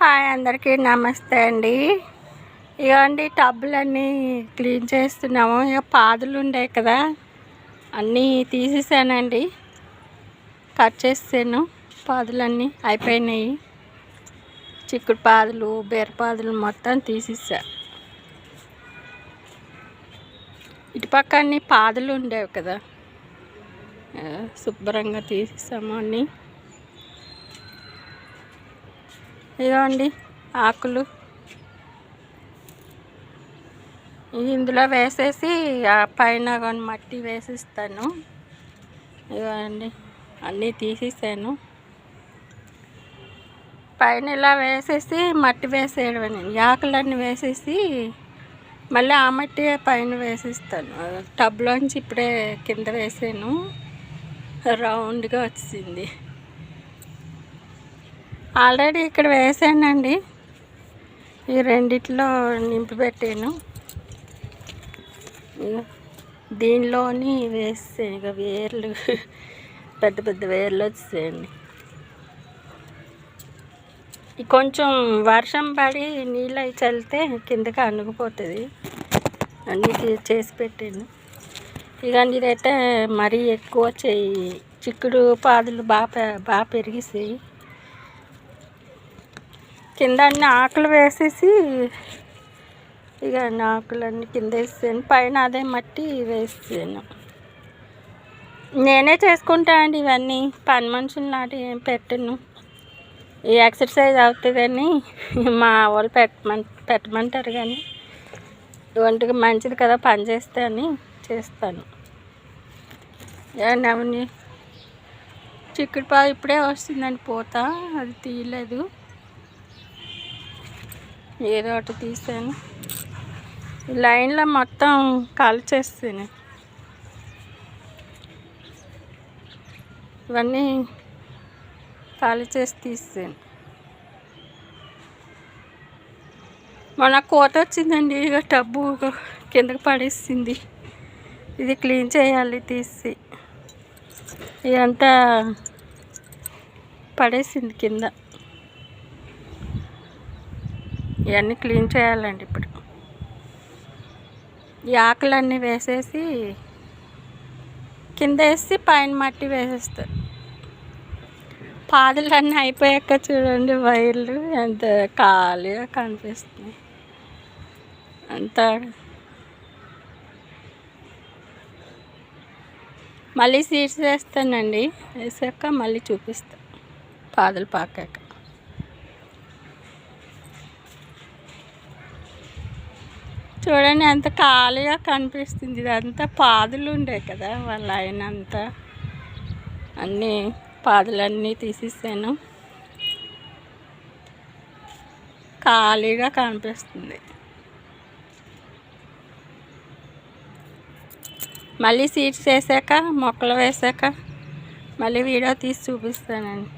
Hi అందరికీ నమస్తే అండి. ఇవ్వండి టబ్బులన్నీ క్లీన్ చేస్తున్నాము. ఇక పాదులు ఉండే కదా అన్నీ తీసేసానండి, కట్ చేసాను. పాదులన్నీ అయిపోయినాయి. చిక్కుడు పాదులు, బీరపాదులు మొత్తం తీసేసా. ఇటుపక్క అన్ని పాదులు ఉండేవి కదా, శుభ్రంగా తీసేసాము అన్నీ. ఇదిగోండి ఆకులు ఇందులో వేసేసి ఆ పైన కొన్ని మట్టి వేసిస్తాను. ఇదిగోండి అన్నీ తీసేసాను. పైన ఇలా వేసేసి మట్టి వేసేయడమేనండి. ఆకులన్నీ వేసేసి మళ్ళీ ఆ మట్టి పైన వేసిస్తాను. టబ్లోంచి ఇప్పుడే కింద వేసాను, రౌండ్గా వచ్చింది. ఆల్రెడీ ఇక్కడ వేసానండి. ఈ రెండిట్లో నింపి పెట్టాను. దీనిలోని వేస్తే ఇక వేర్లు పెద్ద పెద్ద వేర్లు వచ్చాయండి. కొంచెం వర్షం పడి నీళ్ళు అవి చల్లితే కిందకి అణుగుపోతుంది. అన్నీ చేసి పెట్టాను. ఇక ఇదైతే మరీ ఎక్కువ చిక్కుడు పాదులు బాగా పెరిగేసాయి. కింద అన్ని ఆకులు వేసేసి ఇక ఆకులన్నీ కింద వేసాను. పైన అదే మట్టి వేసాను. నేనే చేసుకుంటానండి ఇవన్నీ. పని మనుషులు నాటి ఏం పెట్టను. ఈ ఎక్సర్సైజ్ అవుతుందని మా వాళ్ళు పెట్టమంటారు, కానీ ఒంటికి మంచిది కదా పని చేస్తే అని చేస్తాను. అవన్నీ చిక్కుడు పాదు ఇప్పుడే వస్తుందండి పూత, అది తీయలేదు. ఏదో ఒకటి తీసాను. లైన్లో మొత్తం కాల్చేస్తాను. ఇవన్నీ ఖాళీ చేసి తీసాను. మొన్న కోత వచ్చిందండి, ఇక టబ్బు కిందకి పడేసింది. ఇది క్లీన్ చేయాలి తీసి. ఇదంతా పడేసింది కింద. ఇవన్నీ క్లీన్ చేయాలండి ఇప్పుడు. ఈ ఆకులన్నీ వేసేసి కింద వేసి పైన మట్టి వేసేస్తారు. పాదులన్నీ అయిపోయాక చూడండి వైర్లు ఎంత ఖాళీగా కనిపిస్తున్నాయి. అంతా మళ్ళీ సీడ్స్ వేస్తానండి. వేసాక మళ్ళీ చూపిస్తాను పాదులు పాకాక. చూడండి ఎంత ఖాళీగా కనిపిస్తుంది. ఇదంతా పాదులు ఉండే కదా వాళ్ళ అయినంతా. అన్నీ పాదులన్నీ తీసేసాను, ఖాళీగా కనిపిస్తుంది. మళ్ళీ సీడ్స్ వేసాక మొక్కలు వేసాక మళ్ళీ వీడియో తీసి చూపిస్తానండి.